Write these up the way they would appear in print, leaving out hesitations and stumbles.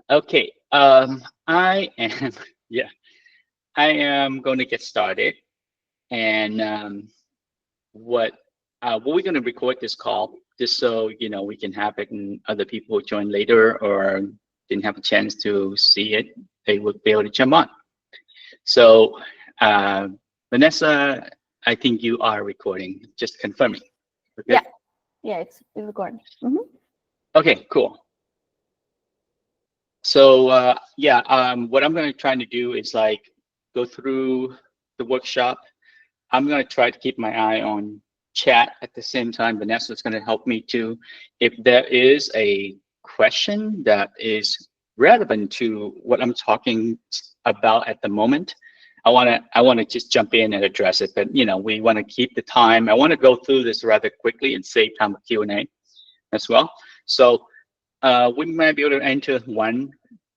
Okay. I am yeah. I am going to get started, and what we're going to record this call just so we can have it, and other people join later or didn't have a chance to see it, they would be able to jump on. So, uh, Vanessa, I think you are recording. Just confirming. Okay. Yeah, yeah, it's recording. Mm-hmm. Okay. Cool. So yeah, what I'm going to try to do is like go through the workshop. I'm going to try to keep my eye on chat at the same time. Vanessa is going to help me too. If there is a question that is relevant to what I'm talking about at the moment, I want to just jump in and address it. But we want to keep the time. I want to go through this rather quickly and save time for Q&A as well. So we might be able to enter one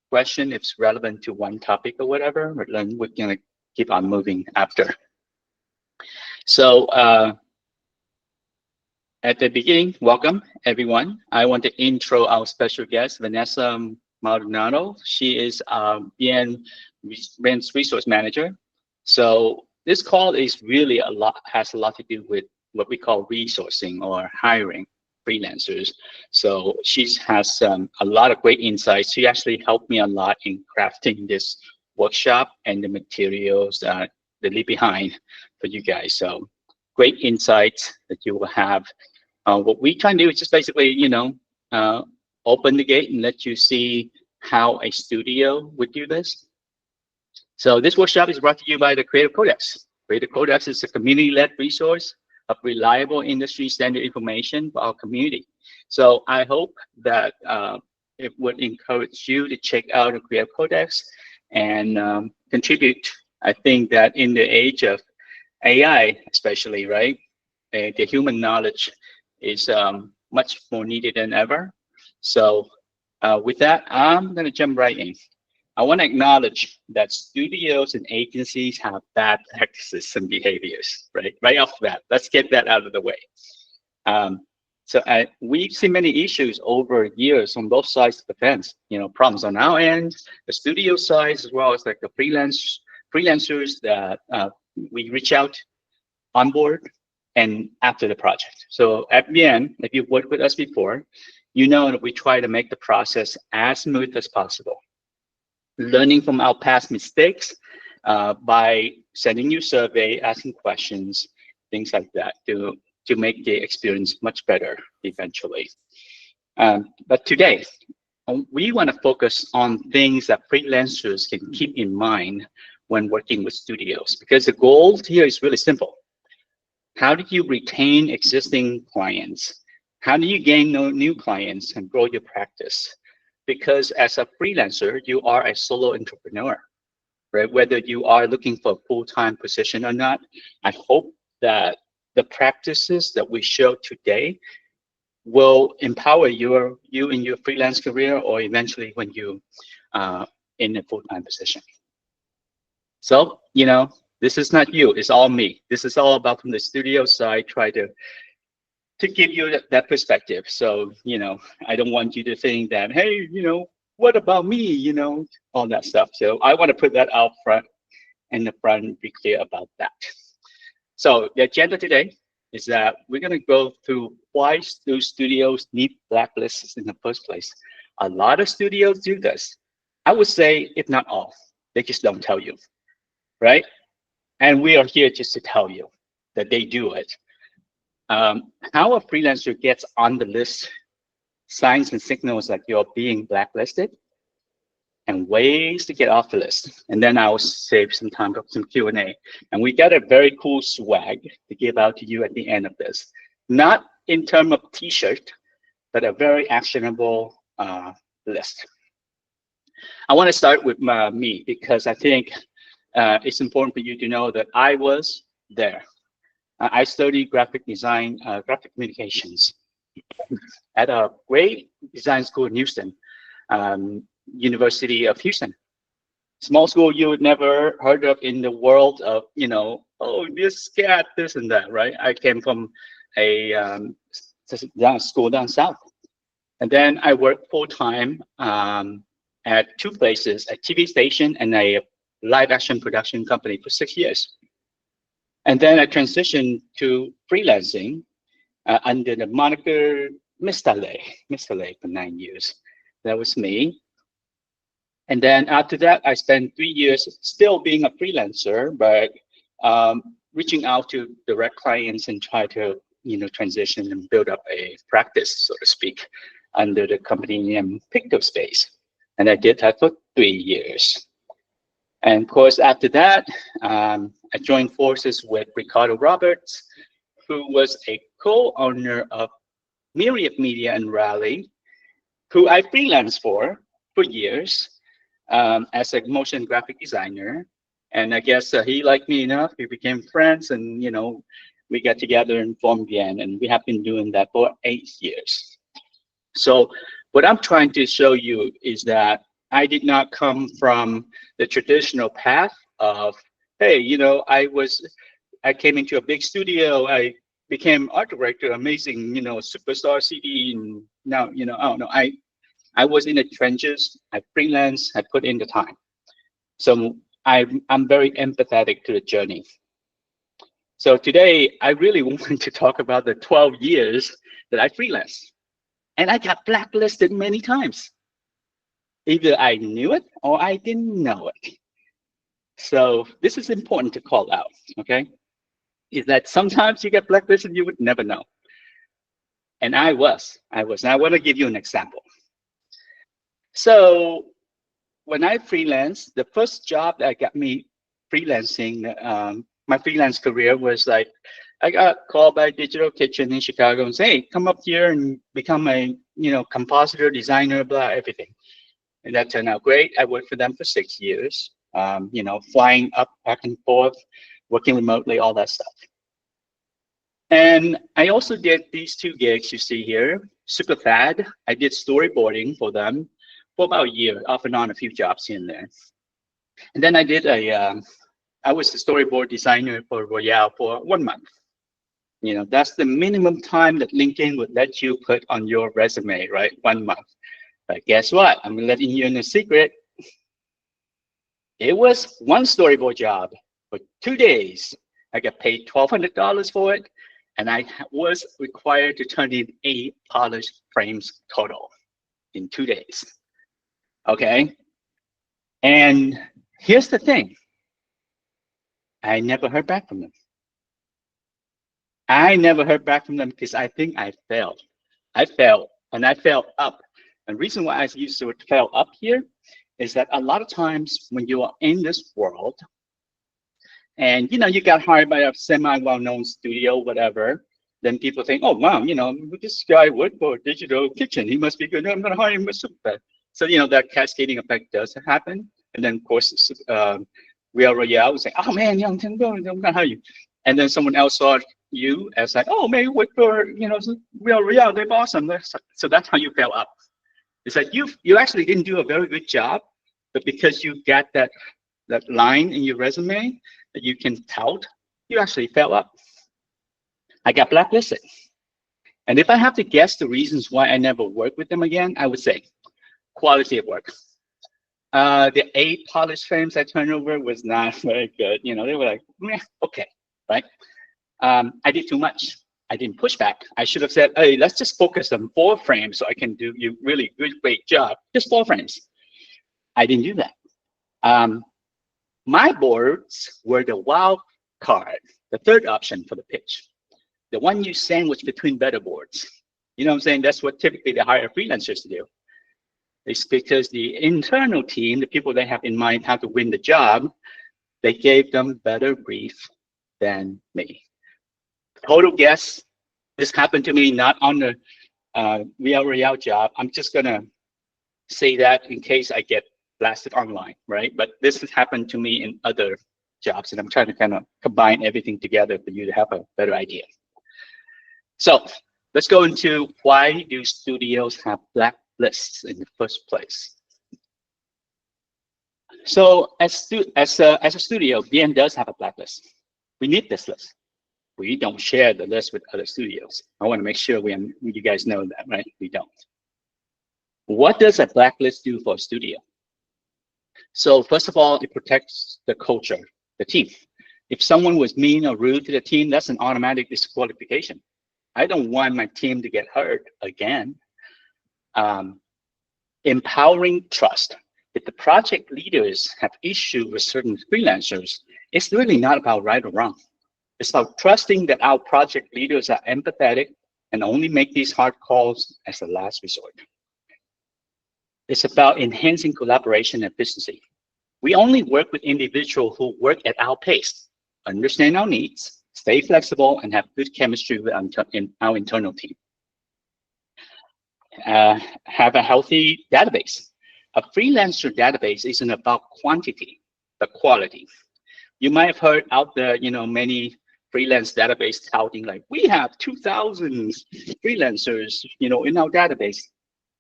question if it's relevant to one topic or whatever, but then we're going to keep on moving after. So at the beginning, welcome everyone. I want to intro our special guest, Vanessa Maldonado. She is BN's resource manager. So this call is really has a lot to do with what we call resourcing or hiring freelancers. So she has a lot of great insights. She actually helped me a lot in crafting this workshop and the materials that leave behind for you guys. So great insights that you will have. What we try to do is just basically, open the gate and let you see how a studio would do this. So this workshop is brought to you by the Creative Codex. Creative Codex is a community-led resource of reliable industry standard information for our community. So I hope that it would encourage you to check out the Creative Codex and contribute. I think that in the age of AI, especially, right, the human knowledge is much more needed than ever. So with that, I'm going to jump right in. I want to acknowledge that studios and agencies have bad practices and behaviors, right? Right off the bat, let's get that out of the way. So we've seen many issues over years on both sides of the fence. Problems on our end, the studio side, as well as like the freelancers that we reach out, onboard, and after the project. So at the end, if you've worked with us before, you know that we try to make the process as smooth as possible. Learning from our past mistakes by sending you survey, asking questions, things like that to make the experience much better eventually. But today, we want to focus on things that freelancers can keep in mind when working with studios, because the goal here is really simple. How do you retain existing clients? How do you gain new clients and grow your practice? Because as a freelancer, you are a solo entrepreneur, right? Whether you are looking for a full-time position or not, I hope that the practices that we show today will empower you in your freelance career or eventually when you in a full-time position. So, this is not you, it's all me. This is all about from the studio side, try to give you that perspective. So, I don't want you to think that, hey, what about me, all that stuff. So I want to put that out front in the front and be clear about that. So the agenda today is that we're going to go through why do studios need blacklists in the first place. A lot of studios do this. I would say, if not all, they just don't tell you, right? And we are here just to tell you that they do it. How a freelancer gets on the list, signs and signals that you're being blacklisted, and ways to get off the list. And then I'll save some time for some Q&A. And we got a very cool swag to give out to you at the end of this. Not in terms of t-shirt, but a very actionable list. I want to start with me because I think it's important for you to know that I was there. I studied graphic design, graphic communications at a great design school in Houston, University of Houston. Small school you would never heard of in the world of, oh, this cat, this and that, right? I came from a school down south. And then I worked full-time at two places, a TV station and a live action production company for 6 years. And then I transitioned to freelancing under the moniker Mr. Lay for 9 years. That was me. And then after that, I spent 3 years still being a freelancer, but reaching out to direct clients and try to, transition and build up a practice, so to speak, under the company name Pictospace. And I did that for 3 years. And of course, after that, I joined forces with Ricardo Roberts, who was a co-owner of Myriad Media and Rally, who I freelanced for years as a motion graphic designer. And I guess he liked me enough. We became friends, and we got together and formed Bien, and we have been doing that for 8 years. So what I'm trying to show you is that I did not come from the traditional path of, hey, I came into a big studio, I became art director, amazing, superstar CD, and now, oh no, I was in the trenches, I freelance, I put in the time. So I'm very empathetic to the journey. So today, I really want to talk about the 12 years that I freelanced. And I got blacklisted many times. Either I knew it or I didn't know it. So this is important to call out, okay? Is that sometimes you get blacklisted, you would never know. And I was. I want to give you an example. So when I freelanced, the first job that got me freelancing, my freelance career was like, I got called by Digital Kitchen in Chicago and say, hey, come up here and become a, compositor, designer, blah, everything. And that turned out great. I worked for them for 6 years, flying up, back and forth, working remotely, all that stuff. And I also did these 2 gigs you see here, super fad. I did storyboarding for them for about a year, off and on a few jobs here and there. And then I did I was the storyboard designer for Royale for 1 month. That's the minimum time that LinkedIn would let you put on your resume, right? 1 month. But guess what? I'm letting you in a secret. It was one storyboard job for 2 days. I got paid $1,200 for it, and I was required to turn in 8 polished frames total in 2 days. Okay? And here's the thing. I never heard back from them. I never heard back from them because I think I failed. I failed, and I failed up. And the reason why I use the word fail up here is that a lot of times when you are in this world and, you got hired by a semi-well-known studio, whatever, then people think, oh, wow, this guy worked for Digital Kitchen. He must be good. I'm going to hire him with super. So, that cascading effect does happen. And then, of course, Real Royale was like, oh, man, I'm going to hire you. And then someone else saw you as like, oh, man, you work for, Real Royale. They're awesome. So that's how you fail up. It's like you actually didn't do a very good job, but because you got that line in your resume that you can tout, you actually fell up. I got blacklisted. And if I have to guess the reasons why I never worked with them again, I would say quality of work. The 8 polished frames I turned over was not very good. They were like, meh, okay, right? I did too much. I didn't push back. I should have said, hey, let's just focus on 4 frames so I can do you really good, great job. Just 4 frames. I didn't do that. My boards were the wild card, the third option for the pitch. The one you sandwich between better boards. You know what I'm saying? That's what typically they hire freelancers to do. It's because the internal team, the people they have in mind how to win the job, they gave them better brief than me. Total guess, this happened to me not on the Real Royale job. I'm just gonna say that in case I get blasted online, right? But this has happened to me in other jobs, and I'm trying to kind of combine everything together for you to have a better idea. So let's go into why do studios have blacklists in the first place. So as a studio, BN does have a blacklist. We need this list. We don't share the list with other studios. I want to make sure you guys know that, right? We don't. What does a blacklist do for a studio? So first of all, it protects the culture, the team. If someone was mean or rude to the team, that's an automatic disqualification. I don't want my team to get hurt again. Empowering trust. If the project leaders have issues with certain freelancers, it's really not about right or wrong. It's about trusting that our project leaders are empathetic and only make these hard calls as a last resort. It's about enhancing collaboration and efficiency. We only work with individuals who work at our pace, understand our needs, stay flexible, and have good chemistry with our internal team. Have a healthy database. A freelancer database isn't about quantity, but quality. You might have heard out there, many freelance database touting like, we have 2,000 freelancers, in our database.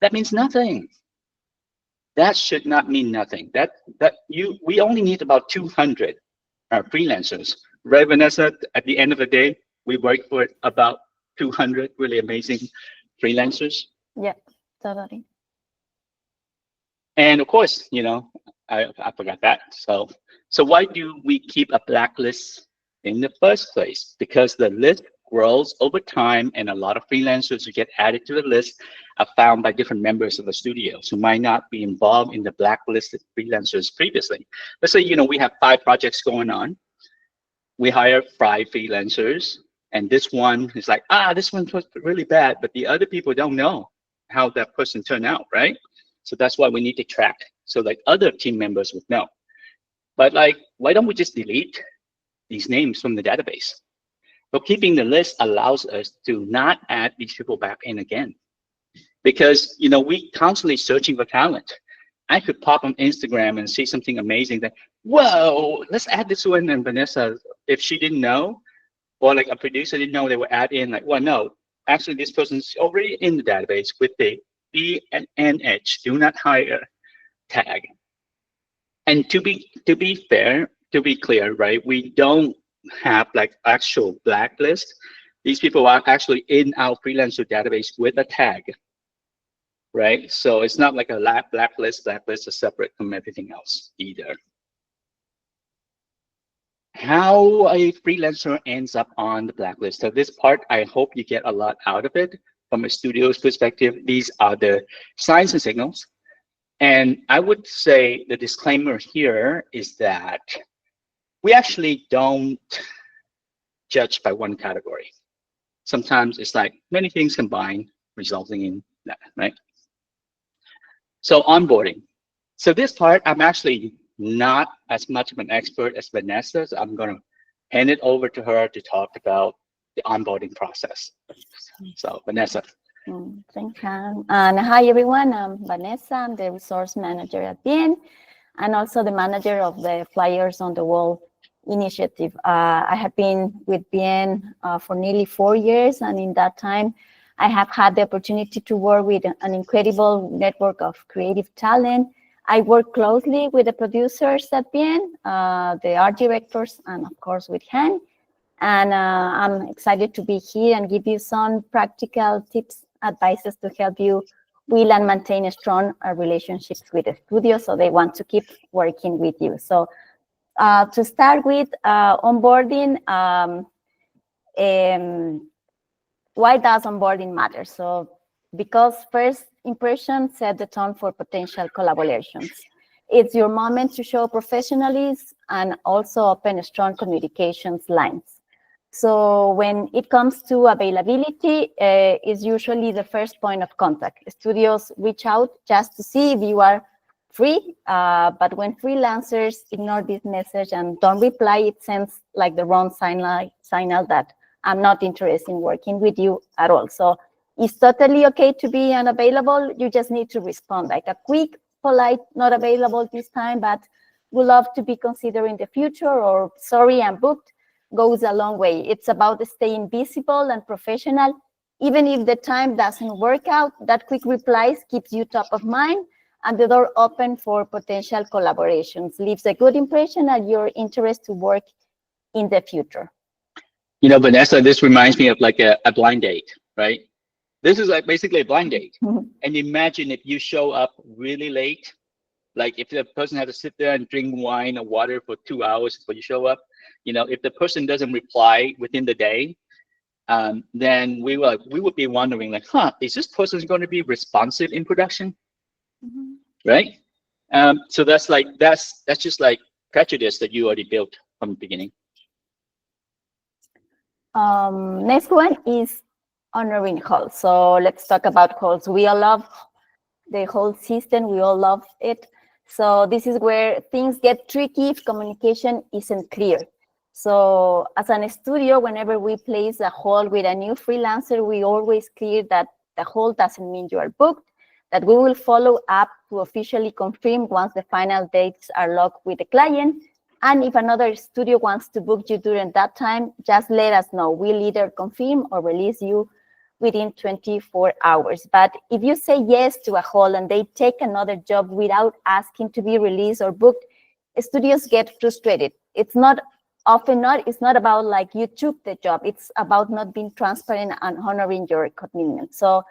That means nothing. That should not mean nothing. We only need about 200 freelancers, right, Vanessa? At the end of the day, we work for about 200 really amazing freelancers. Yeah, totally. And of course, I forgot that. So why do we keep a blacklist in the first place? Because the list grows over time, and a lot of freelancers who get added to the list are found by different members of the studios who might not be involved in the blacklisted freelancers previously. Let's say, we have 5 projects going on. We hire 5 freelancers, and this one is like, this one was really bad, but the other people don't know how that person turned out, right? So that's why we need to track, so like other team members would know. But why don't we just delete these names from the database? But keeping the list allows us to not add these people back in again. Because, we constantly searching for talent. I could pop on Instagram and see something amazing that, whoa, let's add this one. And Vanessa, if she didn't know, or like a producer didn't know, they would add in like, well, no, actually this person's already in the database with the BNH, do not hire tag. And to be fair, to be clear, right, we don't have like actual blacklist. These people are actually in our freelancer database with a tag, right? So it's not like a blacklist. Blacklist is separate from everything else either. How a freelancer ends up on the blacklist. So this part, I hope you get a lot out of it. From a studio's perspective, these are the signs and signals. And I would say the disclaimer here is that we actually don't judge by one category. Sometimes it's like many things combined, resulting in that, right? So onboarding. So this part, I'm actually not as much of an expert as Vanessa, so I'm gonna hand it over to her to talk about the onboarding process. So Vanessa. Thanks, Han. And hi, everyone. I'm Vanessa. I'm the resource manager at BN, and also the manager of the Flyers on the Wall initiative. I have been with BN for nearly 4 years, and in that time, I have had the opportunity to work with an incredible network of creative talent. I work closely with the producers at BN, the art directors, and of course with Han. And I'm excited to be here and give you some practical tips, advices to help you build and maintain strong relationships with the studio, so they want to keep working with you. So to start with, onboarding, why does onboarding matter? So because first impression set the tone for potential collaborations. It's your moment to show professionalism and also open strong communications lines. So when it comes to availability, is usually the first point of contact. Studios reach out just to see if you are free, but when freelancers ignore this message and don't reply, it sends like the wrong signal that I'm not interested in working with you at all. So it's totally okay to be unavailable. You just need to respond like a quick, polite, not available this time, but would love to be considered in the future, or sorry, I'm booked, goes a long way. It's about staying visible and professional. Even if the time doesn't work out, that quick replies keeps you top of mind and the door open for potential collaborations, leaves a good impression and your interest to work in the future. Vanessa, this reminds me of like a blind date, right? This is like basically a blind date. And imagine if you show up really late, like if the person had to sit there and drink wine or water for 2 hours before you show up, you know, if the person doesn't reply within the day, then we would be wondering like, huh, is this person going to be responsive in production, right? So that's just like prejudice that you already built from the beginning. Next one is honoring calls. So let's talk about calls. We all love the whole system. We all love it. So this is where things get tricky if communication isn't clear. So as an studio, whenever we place a hold with a new freelancer, we always clear that the hold doesn't mean you are booked, that we will follow up to officially confirm once the final dates are locked with the client. And if another studio wants to book you during that time, just let us know. We'll either confirm or release you within 24 hours. But if you say yes to a hold and they take another job without asking to be released or booked, studios get frustrated. It's not about like you took the job. It's about not being transparent and honoring your commitment. So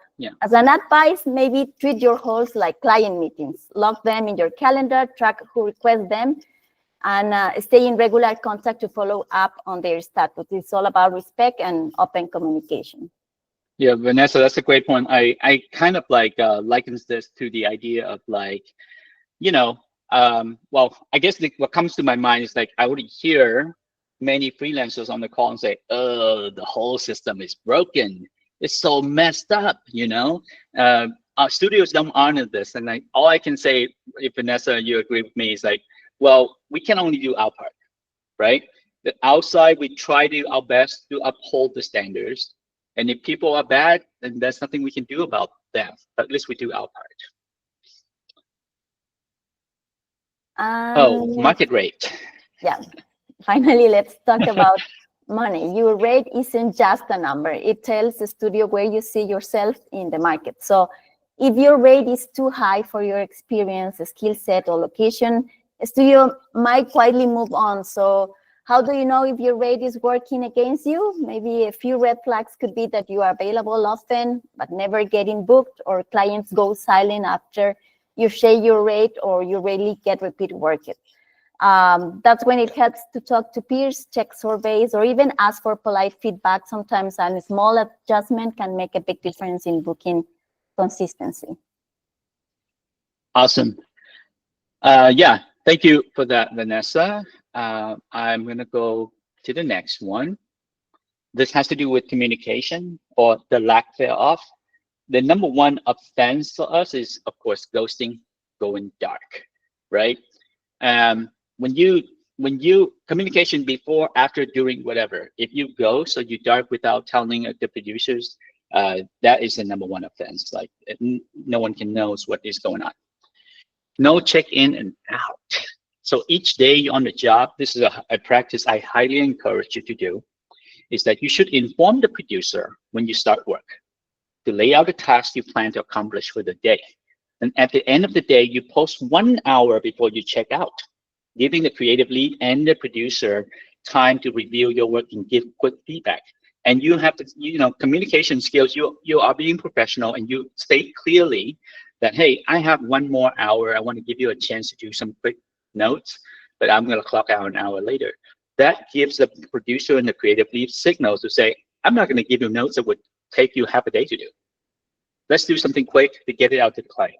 as an advice, maybe treat your holds like client meetings. Log them in your calendar, track who requests them, and stay in regular contact to follow up on their status. It's all about respect and open communication. Yeah, Vanessa, that's a great point. I kind of like likens this to the idea of like, you know, well, I guess what comes to my mind is like I would hear many freelancers on the call and say, "Oh, the whole system is broken. It's so messed up." You know, our studios don't honor this, and like all I can say, if Vanessa, you agree with me, is like, well, we can only do our part, right? The outside, we try to do our best to uphold the standards. And if people are bad, then there's nothing we can do about them. But at least we do our part. Market rate. Yeah. Finally, let's talk about money. Your rate isn't just a number. It tells the studio where you see yourself in the market. So if your rate is too high for your experience, skill set, or location, a studio might quietly move on. So how do you know if your rate is working against you? Maybe a few red flags could be that you are available often, but never getting booked, or clients go silent after you share your rate, or you rarely get repeat work. That's when it helps to talk to peers, check surveys, or even ask for polite feedback. Sometimes a small adjustment can make a big difference in booking consistency. Awesome. Yeah, thank you for that, Vanessa. I'm going to go to the next one. This has to do with communication or the lack thereof. The number one offense for us is, of course, ghosting, going dark, right? When you communication before, after, during, whatever, if you ghost or you dark without telling the producers, that is the number one offense. Like no one can know what is going on. No check-in and out. So each day you're on the job, this is a practice I highly encourage you to do, is that you should inform the producer when you start work to lay out the tasks you plan to accomplish for the day. And at the end of the day, you post 1 hour before you check out, giving the creative lead and the producer time to review your work and give quick feedback. And you have to, communication skills, you are being professional, and you state clearly that, hey, I have 1 more hour. I want to give you a chance to do some quick notes, but I'm going to clock out an hour later. That gives the producer and the creative lead signals to say, I'm not going to give you notes that would take you half a day to do. Let's do something quick to get it out to the client,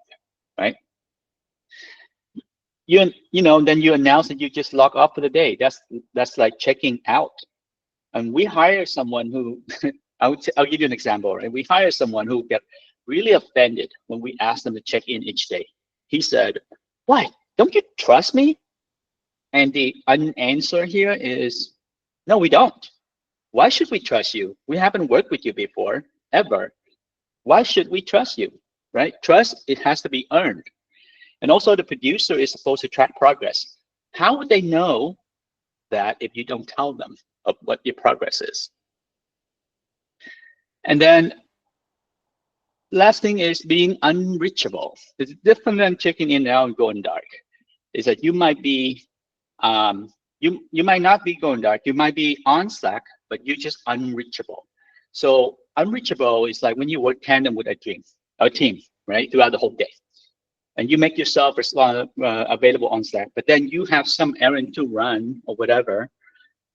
right? Then you announce that you just log off for the day. That's like checking out. And we hire someone who, I'll give you an example. Right? We hire someone who got really offended when we asked them to check in each day. He said, "Why? Don't you trust me?" And the answer here is, no, we don't. Why should we trust you? We haven't worked with you before, ever. Why should we trust you, right? Trust, it has to be earned. And also the producer is supposed to track progress. How would they know that if you don't tell them of what your progress is? And then last thing is being unreachable. It's different than checking in now and going dark. Is that you might be, you might not be going dark. You might be on Slack, but you're just unreachable. So unreachable is like when you work tandem with a team, right, throughout the whole day. And you make yourself available on Slack, but then you have some errand to run or whatever,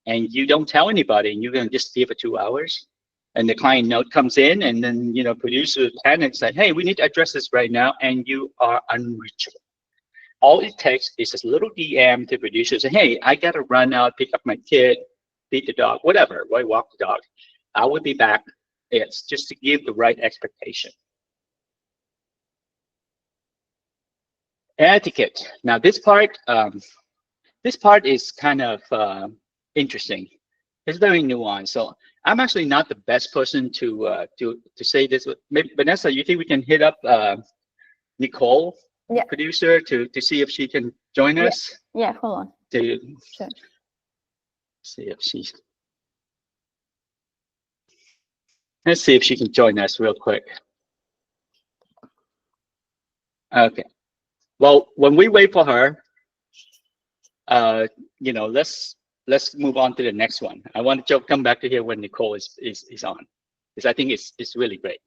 and you don't tell anybody, and you're going to just stay for 2 hours. And the client note comes in, and then, producer panics like, hey, we need to address this right now, and you are unreachable. All it takes is a little DM to producer say, hey, I got to run out, pick up my kid, feed the dog, whatever, right, walk the dog. I will be back. It's just to give the right expectation. Etiquette. Now, this part is kind of interesting. It's very nuanced. So I'm actually not the best person to say this. Maybe, Vanessa, you think we can hit up Nicole, yeah, producer, to see if she can join us? Yeah, hold on. Sure. See if she's. Let's see if she can join us real quick. Okay. Well, when we wait for her, let's move on to the next one. I want to come back to here when Nicole is on, because I think it's really great.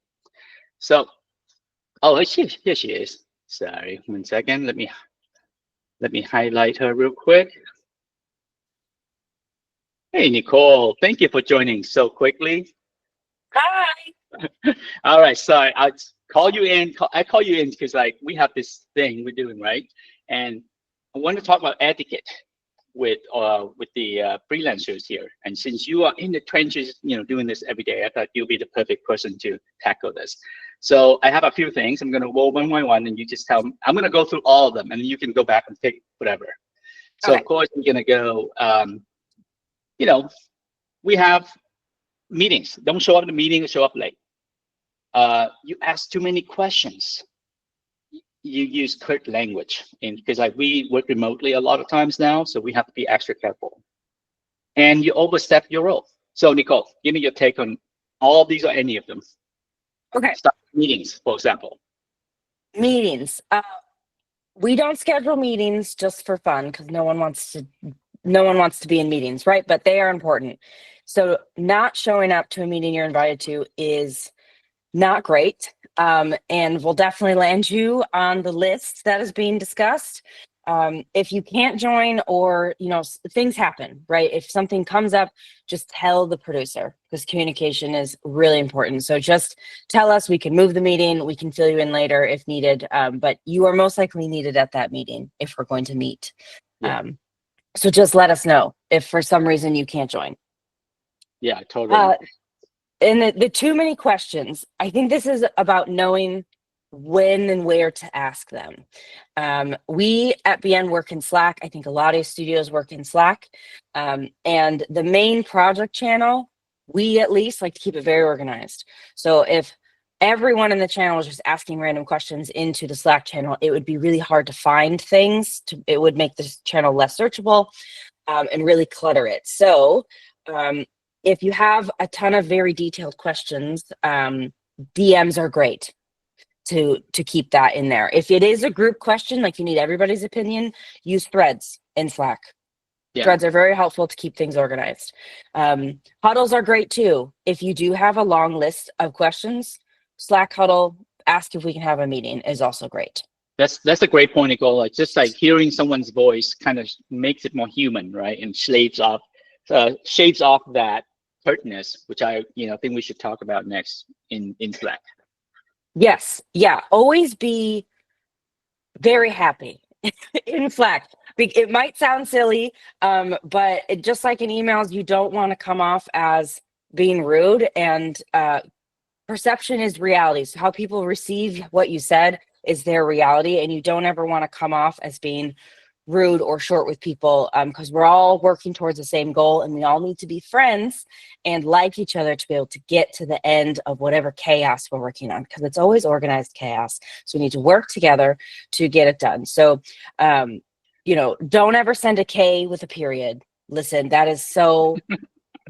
So, here she is. Sorry, 1 second. Let me highlight her real quick. Hey, Nicole, thank you for joining so quickly. Hi. All right, sorry, I call you in. I call you in because we have this thing we're doing, right? And I want to talk about etiquette with the freelancers here. And since you are in the trenches, doing this every day, I thought you'd be the perfect person to tackle this. So I have a few things. I'm going to roll one by one, and you just tell me. I'm going to go through all of them, and then you can go back and pick whatever. So okay. Of course, we're going to go. We have meetings. Don't show up at the meeting, show up late. You ask too many questions. You use curt language, because we work remotely a lot of times now, so we have to be extra careful. And you overstep your role. So Nicole, give me your take on all of these or any of them. Okay. Start meetings, for example. Meetings. We don't schedule meetings just for fun because no one wants to be in meetings, right? But they are important. So not showing up to a meeting you're invited to is not great, and will definitely land you on the list that is being discussed. If you can't join, or things happen, right? If something comes up, just tell the producer, because communication is really important. So just tell us. We can move the meeting, we can fill you in later if needed, but you are most likely needed at that meeting if we're going to meet. Yeah. So just let us know if for some reason you can't join. Yeah, totally. And the too many questions, I think this is about knowing when and where to ask them. We at BN work in Slack. I think a lot of studios work in Slack. And the main project channel, we at least like to keep it very organized. So if everyone in the channel is just asking random questions into the Slack channel, it would be really hard to find things. It would make the channel less searchable, and really clutter it. So if you have a ton of very detailed questions, DMs are great to keep that in there. If it is a group question, like you need everybody's opinion, use threads in Slack. Yeah. Threads are very helpful to keep things organized. Huddles are great too. If you do have a long list of questions, Slack huddle, ask if we can have a meeting is also great. That's a great point, Nicole. It's just like hearing someone's voice kind of makes it more human, right? And shaves off that curtness, which I think we should talk about next in Slack. Yes, yeah. Always be very happy in Slack. It might sound silly, but just like in emails, you don't want to come off as being rude, and perception is reality. So how people receive what you said is their reality, and you don't ever want to come off as being rude or short with people, because we're all working towards the same goal, and we all need to be friends and like each other to be able to get to the end of whatever chaos we're working on, because it's always organized chaos. So we need to work together to get it done. So don't ever send a K with a period. Listen, that is so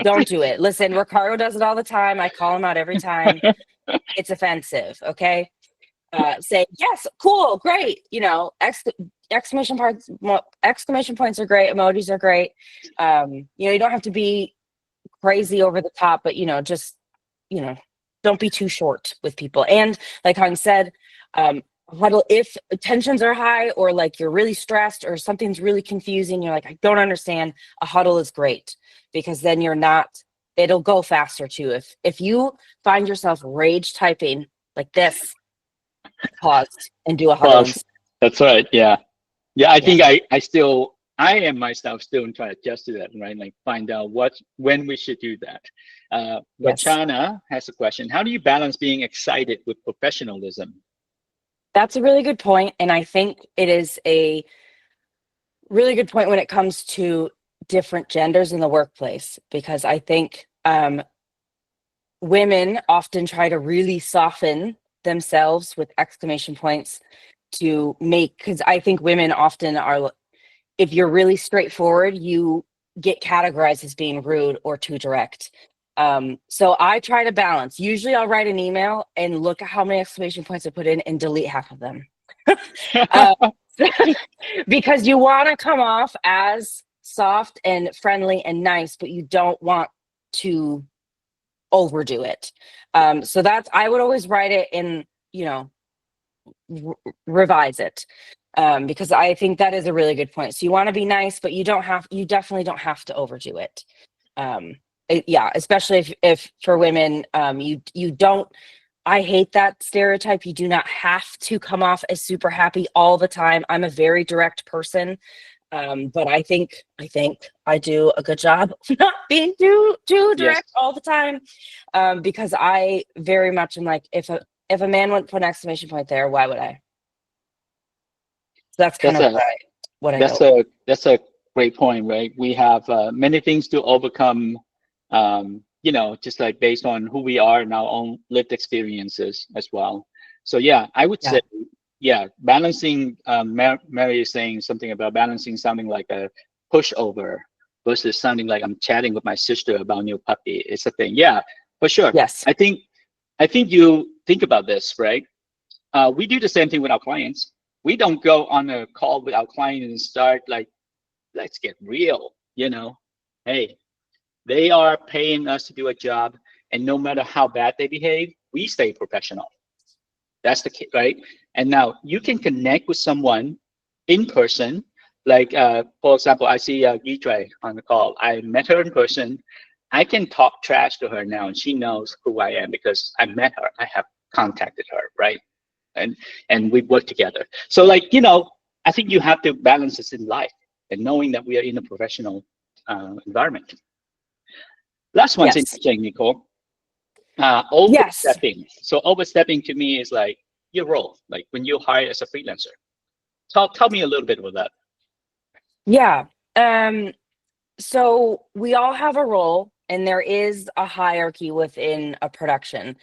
don't do it. Listen, Ricardo does it all the time. I call him out every time. It's offensive. Okay. Say yes, cool, great. Exclamation points are great. Emojis are great. You don't have to be crazy over the top, but just don't be too short with people. And like Hung said, huddle if tensions are high or like you're really stressed or something's really confusing, you're like, I don't understand, a huddle is great because then you're not, it'll go faster too. If you find yourself rage typing like this, pause and do a huddle. Pause. That's right. Yeah. Yeah. I think Yeah. I am myself still trying to adjust to that, right? Like find out when we should do that. Yes. Vachana has a question. How do you balance being excited with professionalism? That's a really good point. And I think it is a really good point when it comes to different genders in the workplace, because I think women often try to really soften themselves with exclamation points to make, because I think women often are, if you're really straightforward, you get categorized as being rude or too direct. So I try to balance. Usually I'll write an email and look at how many exclamation points I put in and delete half of them. Because you want to come off as soft and friendly and nice, but you don't want to overdo it. So that's, I would always write it and, revise it. Because I think that is a really good point. So you want to be nice, but you definitely don't have to overdo it. Yeah, especially if for women, you don't, I hate that stereotype. You do not have to come off as super happy all the time. I'm a very direct person. But I think I do a good job of not being too direct Yes. all the time. Because I very much am like, if a man wouldn't put an exclamation point there, why would I? So that's kind of what I go. That's a great point, right? We have many things to overcome, just like based on who we are and our own lived experiences as well. So yeah, I would say, yeah, balancing. Mary is saying something about balancing sounding like a pushover versus sounding like I'm chatting with my sister about new puppy. It's a thing. Yeah, for sure. Yes. I think you think about this, right? We do the same thing with our clients. We don't go on a call with our client and start like, let's get real, Hey, they are paying us to do a job, and no matter how bad they behave, we stay professional. That's the key, right? And now you can connect with someone in person. Like, for example, I see Gidre on the call. I met her in person. I can talk trash to her now, and she knows who I am because I met her. I have contacted her, right? And we work together. So like, I think you have to balance this in life and knowing that we are in a professional environment. Last one's interesting, Nicole. Overstepping. Yes. So overstepping to me is like your role, like when you hire as a freelancer. Tell me a little bit about that. Yeah. So we all have a role and there is a hierarchy within a production.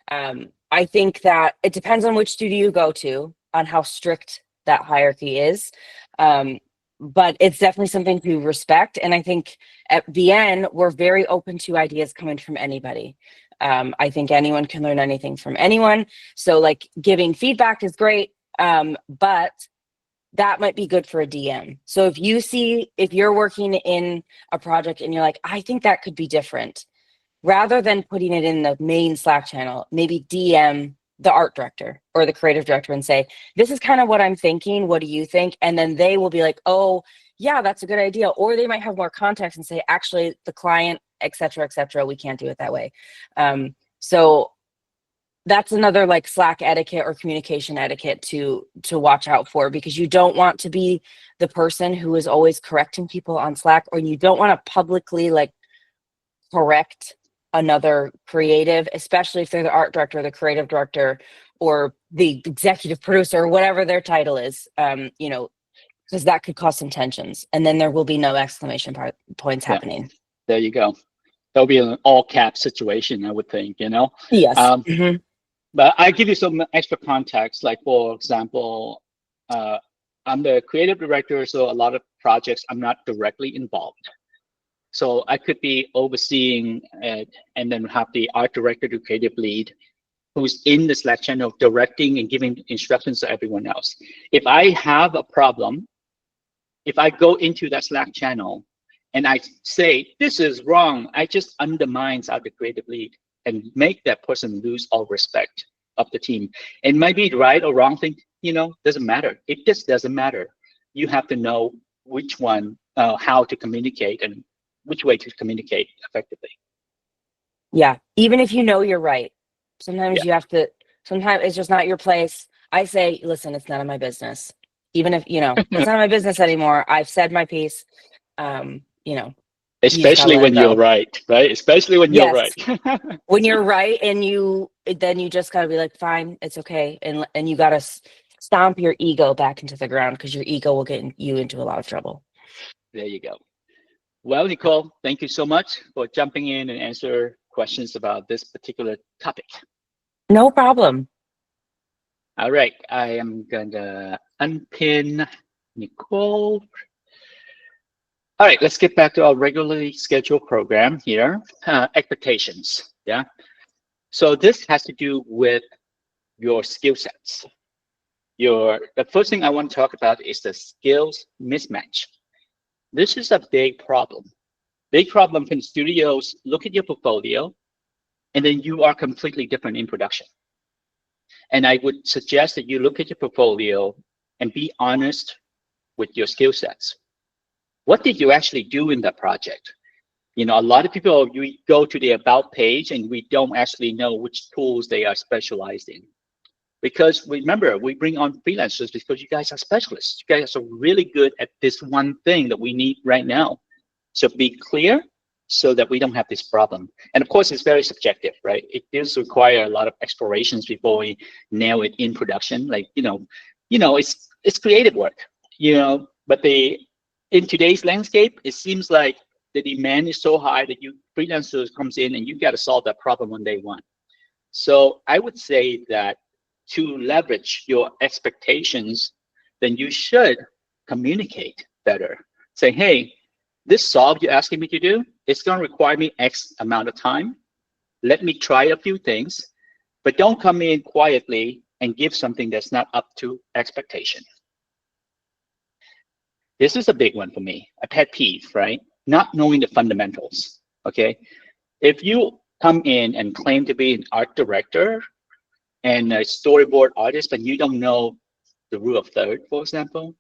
I think that it depends on which studio you go to, on how strict that hierarchy is. But it's definitely something to respect. And I think at VN, we're very open to ideas coming from anybody. I think anyone can learn anything from anyone. So like giving feedback is great, but that might be good for a DM. So if you're working in a project and you're like, I think that could be different, rather than putting it in the main Slack channel, maybe DM the art director or the creative director and say, this is kind of what I'm thinking. What do you think? And then they will be like, oh, yeah, that's a good idea. Or they might have more context and say, actually, the client, et cetera, we can't do it that way. So that's another like Slack etiquette or communication etiquette to watch out for, because you don't want to be the person who is always correcting people on Slack, or you don't want to publicly like correct another creative, especially if they're the art director, the creative director, or the executive producer, or whatever their title is, because that could cause some tensions, and then there will be no exclamation points happening. There you go. There'll be an all cap situation, I would think, Yes. But I give you some extra context. Like, for example, I'm the creative director, so a lot of projects I'm not directly involved. So I could be overseeing it, and then have the art director to creative lead who's in the Slack channel directing and giving instructions to everyone else. If I have a problem, if I go into that Slack channel and I say, this is wrong, I just undermines out the creative lead. and make that person lose all respect of the team. It might be the right or wrong thing, doesn't matter. It just doesn't matter. You have to know which one, how to communicate and which way to communicate effectively. Yeah, even if you know you're right, sometimes Yeah. you have to, sometimes it's just not your place. I say, listen, it's none of my business. Even if, it's not my business anymore. I've said my piece. You just gotta Especially let it when you're go. right, right? Especially when you're Yes. right. When you're right, and then you just gotta be like, fine, it's okay. And you gotta stomp your ego back into the ground, because your ego will get you into a lot of trouble. There you go. Well, Nicole, thank you so much for jumping in and answer questions about this particular topic. No problem. All right, I am gonna unpin Nicole. All right, let's get back to our regularly scheduled program here. Expectations, yeah. So this has to do with your skill sets. The first thing I want to talk about is the skills mismatch. This is a big problem. Big problem when studios look at your portfolio and then you are completely different in production. And I would suggest that you look at your portfolio and be honest with your skill sets. What did you actually do in that project? A lot of people, we go to the about page and we don't actually know which tools they are specialized in. Because remember, we bring on freelancers because you guys are specialists. You guys are really good at this one thing that we need right now. So be clear so that we don't have this problem. And of course, it's very subjective, right? It does require a lot of explorations before we nail it in production. Like, it's creative work, but in today's landscape, it seems like the demand is so high that freelancers comes in and you got to solve that problem on day one. So I would say that to leverage your expectations, then you should communicate better. Say, hey, this solve you're asking me to do, it's going to require me X amount of time. Let me try a few things, but don't come in quietly and give something that's not up to expectation. This is a big one for me, a pet peeve, right? Not knowing the fundamentals, okay? If you come in and claim to be an art director and a storyboard artist, but you don't know the rule of third, for example,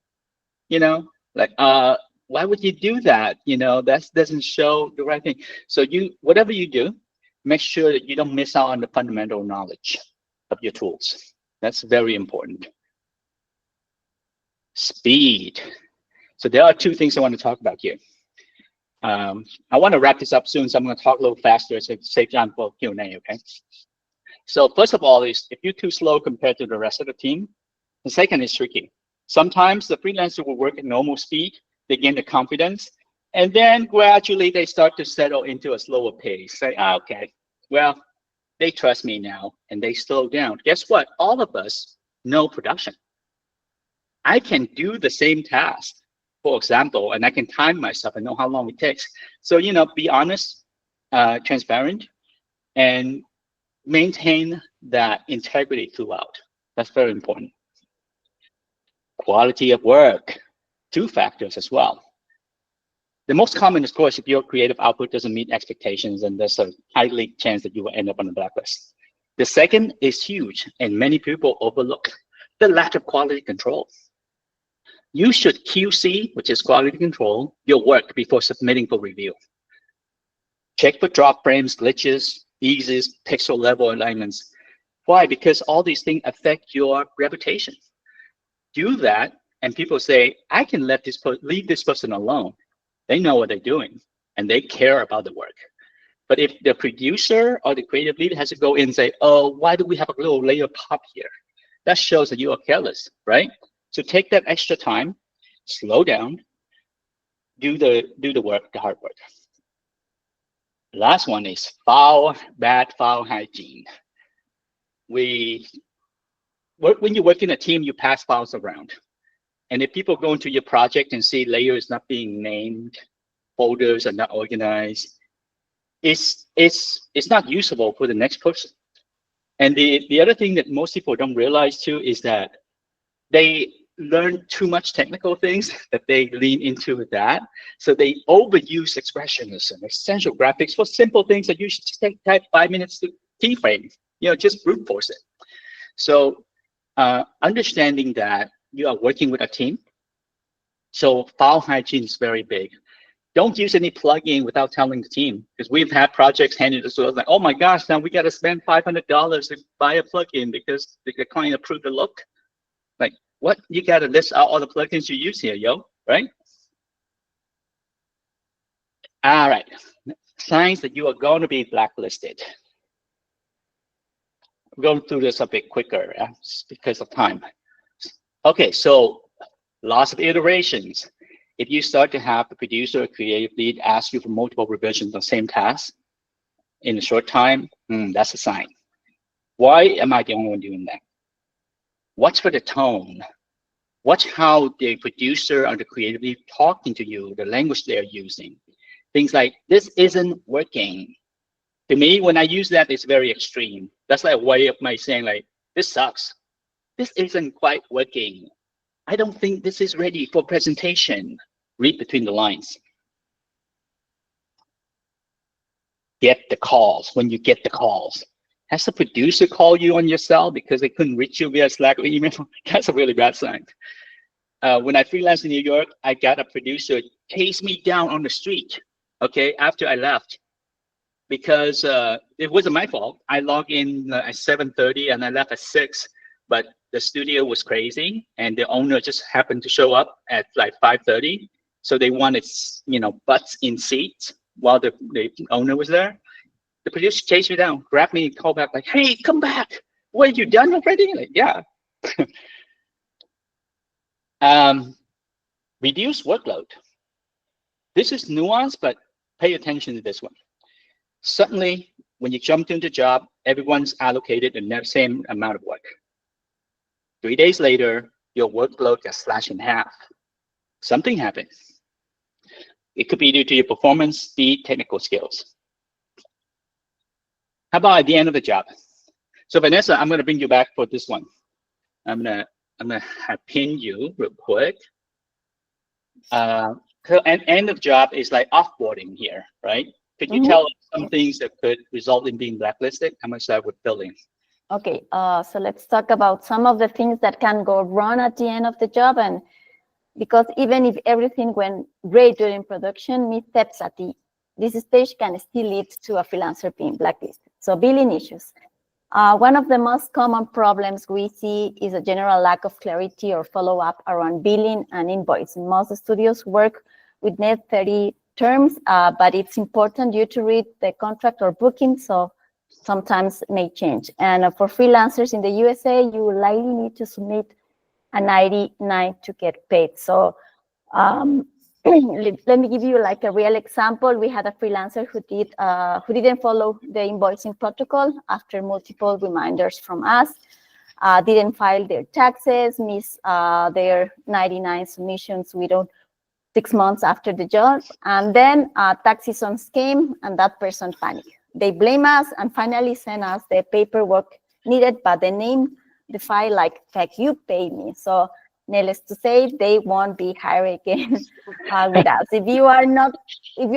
why would you do that? That doesn't show the right thing. So whatever you do, make sure that you don't miss out on the fundamental knowledge of your tools. That's very important. Speed. So there are two things I want to talk about here. I want to wrap this up soon, so I'm going to talk a little faster to save time for Q&A, okay? So first of all, is if you're too slow compared to the rest of the team, the second is tricky. Sometimes the freelancer will work at normal speed, they gain the confidence, and then gradually they start to settle into a slower pace. Say, okay, well, they trust me now, and they slow down. Guess what? All of us know production. I can do the same task, for example, and I can time myself and know how long it takes. So, be honest, transparent, and maintain that integrity throughout. That's very important. Quality of work, two factors as well. The most common, of course, if your creative output doesn't meet expectations, then there's a highly chance that you will end up on the blacklist. The second is huge, and many people overlook the lack of quality control. You should QC, which is quality control, your work before submitting for review. Check for drop frames, glitches, eases, pixel level alignments. Why? Because all these things affect your reputation. Do that, and people say, I can leave this person alone. They know what they're doing, and they care about the work. But if the producer or the creative lead has to go in and say, oh, why do we have a little layer pop here? That shows that you are careless, right? So take that extra time, slow down, do the work, the hard work. The last one is bad file hygiene. When you work in a team, you pass files around. And if people go into your project and see layers not being named, folders are not organized, it's not usable for the next person. And the other thing that most people don't realize too is that they learn too much technical things that they lean into that. So they overuse expressions and essential graphics for simple things that you should just type 5 minutes to keyframe, just brute force it. So understanding that you are working with a team. So file hygiene is very big. Don't use any plugin without telling the team, because we've had projects handed us like, oh my gosh, now we got to spend $500 to buy a plugin because the client approved the look. Like, what? You got to list out all the plugins you use here, right? All right, signs that you are going to be blacklisted. I'm going through this a bit quicker because of time. Okay, so lots of iterations. If you start to have the producer or creative lead ask you for multiple revisions on the same task in a short time, that's a sign. Why am I the only one doing that? Watch for the tone. Watch how the producer or the creative lead talking to you, the language they're using. Things like, this isn't working. To me, when I use that, it's very extreme. That's like a way of my saying, like, this sucks. This isn't quite working. I don't think this is ready for presentation. Read between the lines. Get the calls. When you get the calls, has the producer call you on your cell because they couldn't reach you via Slack or email? That's a really bad sign. When I freelanced in New York, I got a producer chase me down on the street, okay, after I left, because it wasn't my fault. I logged in at 7:30 and I left at 6, but the studio was crazy and the owner just happened to show up at like 5:30. So they wanted, butts in seats while the owner was there. The producer chased me down, grabbed me and called back like, hey, come back. Were you done already? Like, yeah. Reduce workload. This is nuanced, but pay attention to this one. Suddenly, when you jump into the job, everyone's allocated the same amount of work. 3 days later, your workload gets slashed in half. Something happened. It could be due to your performance, speed, technical skills. How about at the end of the job? So Vanessa, I'm going to bring you back for this one. I'm gonna pin you real quick. So end of job is like offboarding here, right? Could you tell us some things that could result in being blacklisted? I'm gonna start with billing. Okay, so let's talk about some of the things that can go wrong at the end of the job, and because even if everything went great during production, missteps at this stage can still lead to a freelancer being blacklisted. So billing issues. One of the most common problems we see is a general lack of clarity or follow-up around billing and invoicing. Most studios work with net 30 terms, but it's important you to read the contract or booking, so sometimes may change. And for freelancers in the USA, you will likely need to submit a 99 to get paid. So let me give you like a real example. We had a freelancer who didn't follow the invoicing protocol after multiple reminders from us, didn't file their taxes, missed their 99 submissions within 6 months after the job, and then tax season came and that person panicked. They blame us and finally sent us the paperwork needed, but they named the file like you pay me. So needless to say, they won't be hired again with us. If you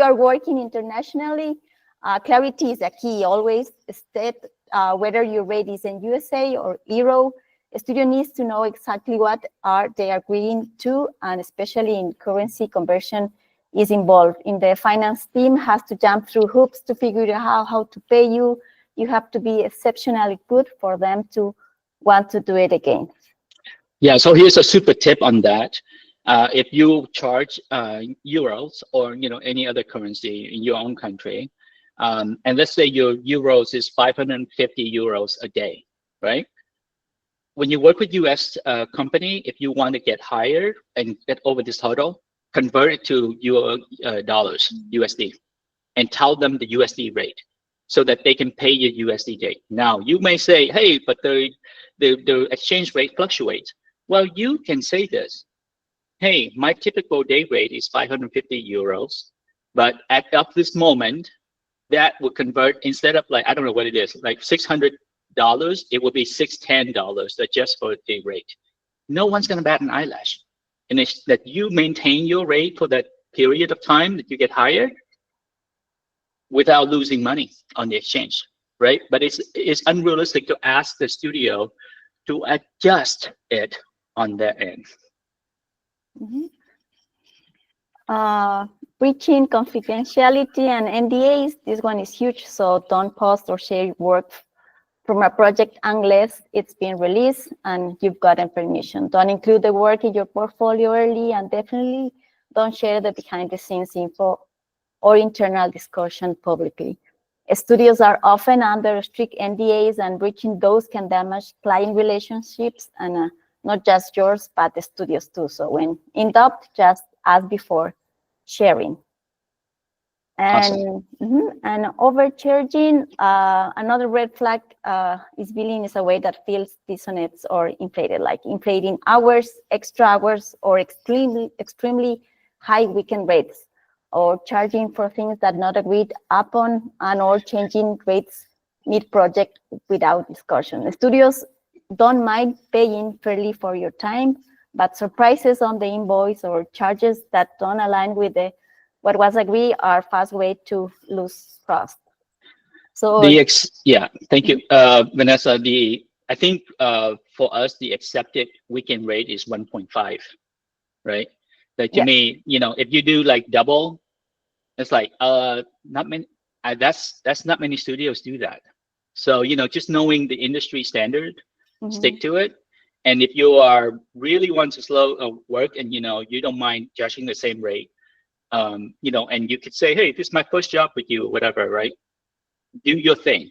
are working internationally, clarity is a key. Always state whether your rate is in USA or Euro. A studio needs to know exactly what they are agreeing to, and especially in currency conversion is involved. In the finance team has to jump through hoops to figure out how to pay you. You have to be exceptionally good for them to want to do it again. Yeah, so here's a super tip on that. If you charge euros or any other currency in your own country, and let's say your euros is 550 euros a day, right? When you work with US company, if you want to get higher and get over this hurdle, convert it to your dollars, USD, and tell them the USD rate so that they can pay your USD rate. Now, you may say, hey, but the exchange rate fluctuates. Well, you can say this. Hey, my typical day rate is 550 euros, but at this moment, that would convert instead of like, I don't know what it is, like $600, it would be $610 just for day rate. no one's going to bat an eyelash. And it's that you maintain your rate for that period of time that you get hired without losing money on the exchange, right? But it's unrealistic to ask the studio to adjust it on their end. Mm-hmm. Breaching confidentiality and NDAs, this one is huge, so don't post or share work from a project unless it's been released and you've gotten permission. Don't include the work in your portfolio early, and definitely don't share the behind-the-scenes info or internal discussion publicly. Studios are often under strict NDAs, and breaching those can damage client relationships, and not just yours, but the studios too. So when in doubt, just as before, sharing. And Awesome. and overcharging, another red flag is billing is a way that feels dissonant or inflated, like inflating hours, extra hours, or extremely high weekend rates, or charging for things that not agreed upon, and or changing rates mid-project without discussion. The studios don't mind paying fairly for your time, but surprises on the invoice or charges that don't align with what was agreed are fast way to lose trust. So Yeah, thank you, Vanessa. I think for us the accepted weekend rate is 1.5, right? Like to yes. me, if you do like double, it's like not many. That's not many studios do that. So just knowing the industry standard, stick to it. And if you are really want to slow work, and you don't mind judging the same rate, and you could say, hey, this is my first job with you, whatever, right? Do your thing,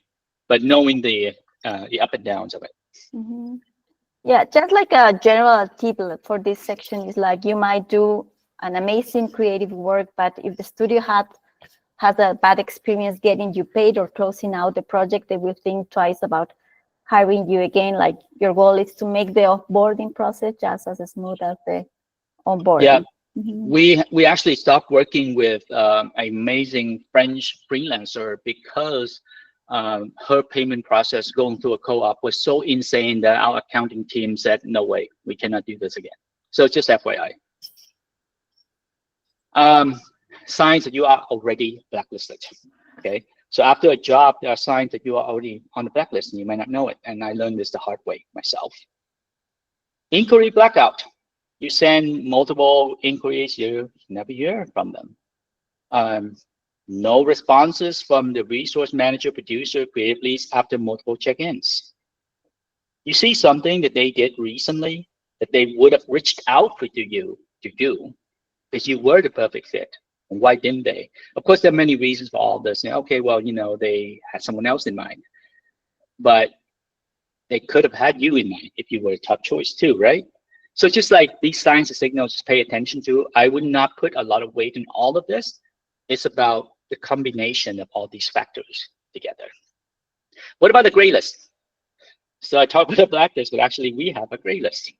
but knowing the up and downs of it. Yeah, just like a general tip for this section is like you might do an amazing creative work, but if the studio has a bad experience getting you paid or closing out the project, they will think twice about hiring you again. Like your goal is to make the offboarding process just as smooth as the Yeah, onboarding. we actually stopped working with an amazing French freelancer because her payment process going through a co-op was so insane that our accounting team said, no way, we cannot do this again. So just FYI. Signs that you are already blacklisted. Okay, so after a job, there are signs that you are already on the blacklist and you might not know it. And I learned this the hard way myself. Inquiry blackout. You send multiple inquiries, you never hear from them. No responses from the resource manager, producer, creative leads after multiple check-ins. You see something that they did recently that they would have reached out to you to do because you were the perfect fit. And why didn't they? Of course, there are many reasons for all this. Okay, well, they had someone else in mind, but they could have had you in mind if you were a top choice too, right? So just like these signs and signals, just pay attention to. I would not put a lot of weight in all of this. It's about the combination of all these factors together. What about the gray list? So I talked about the blacklist, but actually we have a gray list.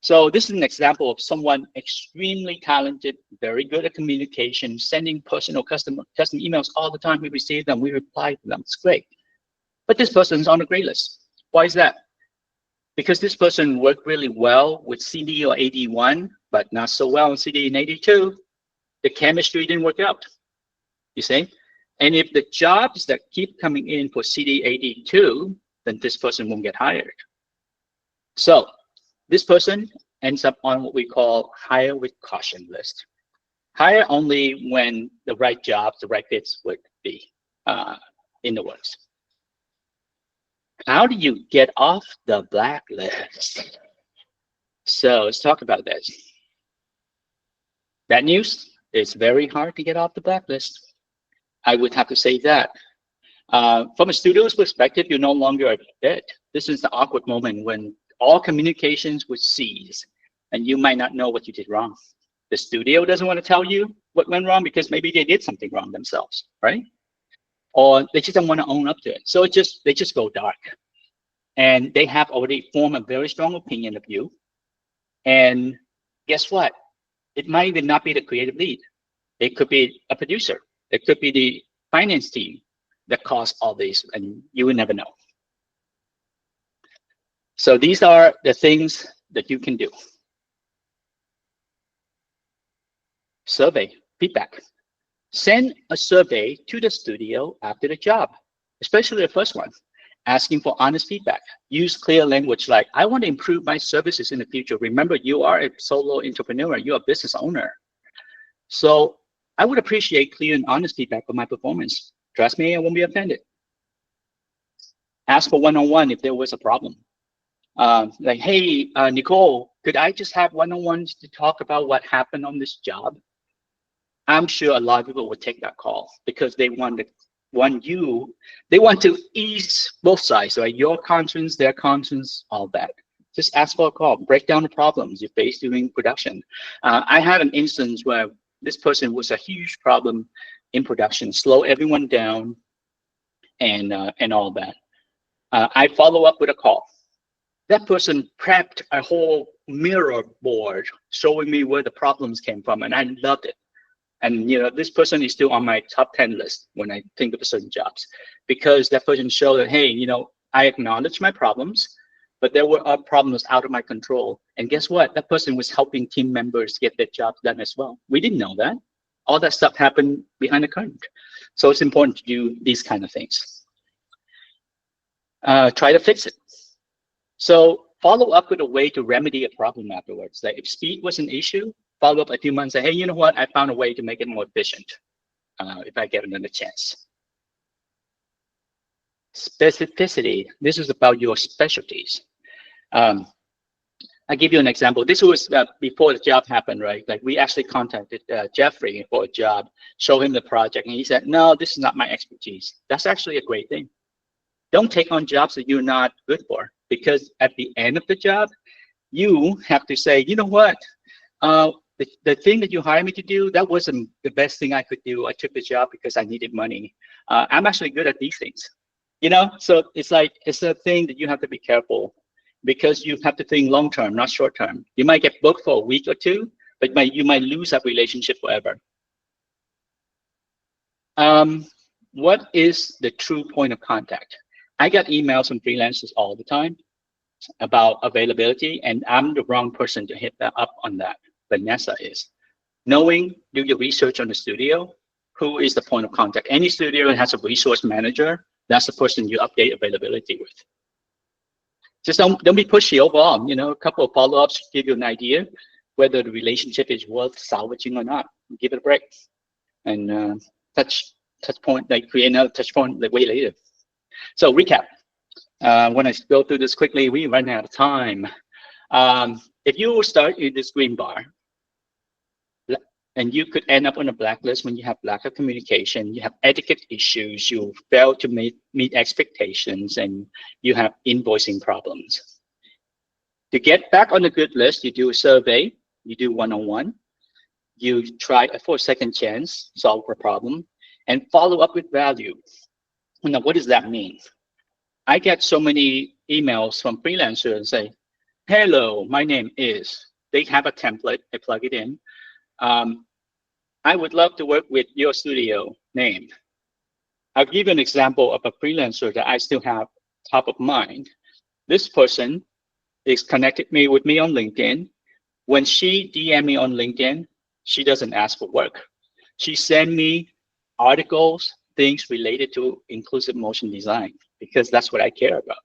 So this is an example of someone extremely talented, very good at communication, sending personal custom emails all the time. We receive them, we reply to them. It's great. But this person's on the gray list. Why is that? Because this person worked really well with CD or AD1, but not so well in CD and AD2. The chemistry didn't work out, you see? And if the jobs that keep coming in for CD AD2, then this person won't get hired. So this person ends up on what we call hire with caution list. Hire only when the right jobs, the right fits would be in the works. How do you get off the blacklist? So let's talk about this. Bad news, it's very hard to get off the blacklist. I would have to say that. From a studio's perspective, you're no longer a fit. This is the awkward moment when all communications would cease and you might not know what you did wrong. The studio doesn't want to tell you what went wrong because maybe they did something wrong themselves, right? Or they just don't want to own up to it. So they just go dark. And they have already formed a very strong opinion of you. And guess what? It might even not be the creative lead. It could be a producer. It could be the finance team that caused all this, and you will never know. So these are the things that you can do. Survey, feedback. Send a survey to the studio after the job, especially the first one, asking for honest feedback. Use clear language like, I want to improve my services in the future. Remember, you are a solo entrepreneur, you're a business owner. So I would appreciate clear and honest feedback on my performance. Trust me, I won't be offended. Ask for one-on-one if there was a problem. Like, hey, Nicole, could I just have one-on-ones to talk about what happened on this job? I'm sure a lot of people would take that call because they want to ease both sides, right? Your conscience, their conscience, all that. Just ask for a call, break down the problems you face during production. I had an instance where this person was a huge problem in production, slow everyone down, and all that. I follow up with a call. That person prepped a whole mirror board showing me where the problems came from, and I loved it. And this person is still on my top 10 list when I think of certain jobs, because that person showed that, hey, I acknowledge my problems, but there were problems out of my control. And guess what? That person was helping team members get their jobs done as well. We didn't know that. All that stuff happened behind the curtain. So it's important to do these kind of things. Try to fix it. So follow up with a way to remedy a problem afterwards. Like if speed was an issue, follow up a few months, say, hey, you know what? I found a way to make it more efficient if I get another chance. Specificity. This is about your specialties. I'll give you an example. This was before the job happened, right? Like we actually contacted Jeffrey for a job, show him the project, and he said, no, this is not my expertise. That's actually a great thing. Don't take on jobs that you're not good for, because at the end of the job, you have to say, you know what? The thing that you hired me to do, that wasn't the best thing I could do. I took the job because I needed money. I'm actually good at these things. So it's a thing that you have to be careful, because you have to think long term, not short term. You might get booked for a week or two, but you might lose that relationship forever. What is the true point of contact? I get emails from freelancers all the time about availability, and I'm the wrong person to hit that up on that. Vanessa is. Do your research on the studio. Who is the point of contact? Any studio that has a resource manager, that's the person you update availability with. Just don't be pushy overall. A couple of follow-ups give you an idea whether the relationship is worth salvaging or not. Give it a break, and touch point, like create another touch point way later. So recap. When I go through this quickly, we run out of time. If you start in this green bar, and you could end up on a blacklist when you have lack of communication, you have etiquette issues, you fail to meet expectations, and you have invoicing problems. To get back on the good list, you do a survey, you do one-on-one, you try for a second chance, solve a problem, and follow up with value. Now, what does that mean? I get so many emails from freelancers and say, hello, my name is, they have a template, I plug it in. I would love to work with your studio name. I'll give you an example of a freelancer that I still have top of mind. This person is connected with me on LinkedIn. When she DM me on LinkedIn, she doesn't ask for work. She send me articles, things related to inclusive motion design, because that's what I care about.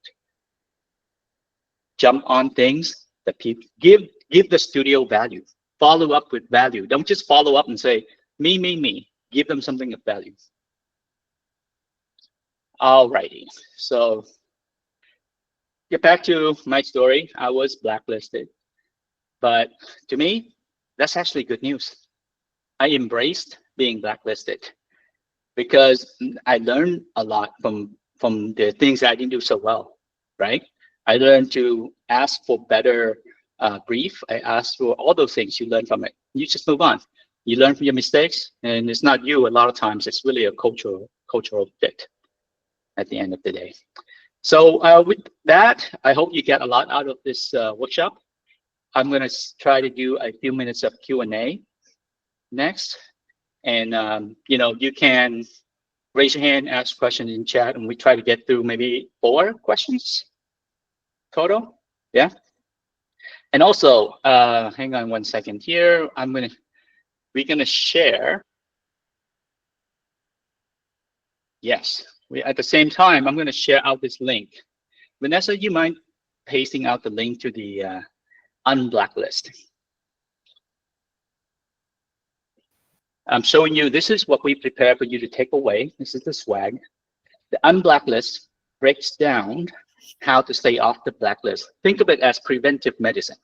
Jump on things that people give the studio value. Follow up with value. Don't just follow up and say, me. Give them something of value. Alrighty, so get back to my story. I was blacklisted, but to me, that's actually good news. I embraced being blacklisted because I learned a lot from the things that I didn't do so well, right? I learned to ask for better brief. I asked for all those things. You learn from it. You just move on. You learn from your mistakes, and it's not you. A lot of times, it's really a cultural fit at the end of the day. So with that, I hope you get a lot out of this workshop. I'm going to try to do a few minutes of Q&A next, and you can raise your hand, ask questions in chat, and we try to get through maybe 4 questions total. Yeah. And also, hang on one second here. We're gonna share. Yes, at the same time, I'm gonna share out this link. Vanessa, you mind pasting out the link to the unblacklist? I'm showing you, this is what we prepare for you to take away. This is the swag. The unblacklist breaks down how to stay off the blacklist. Think of it as preventive medicine,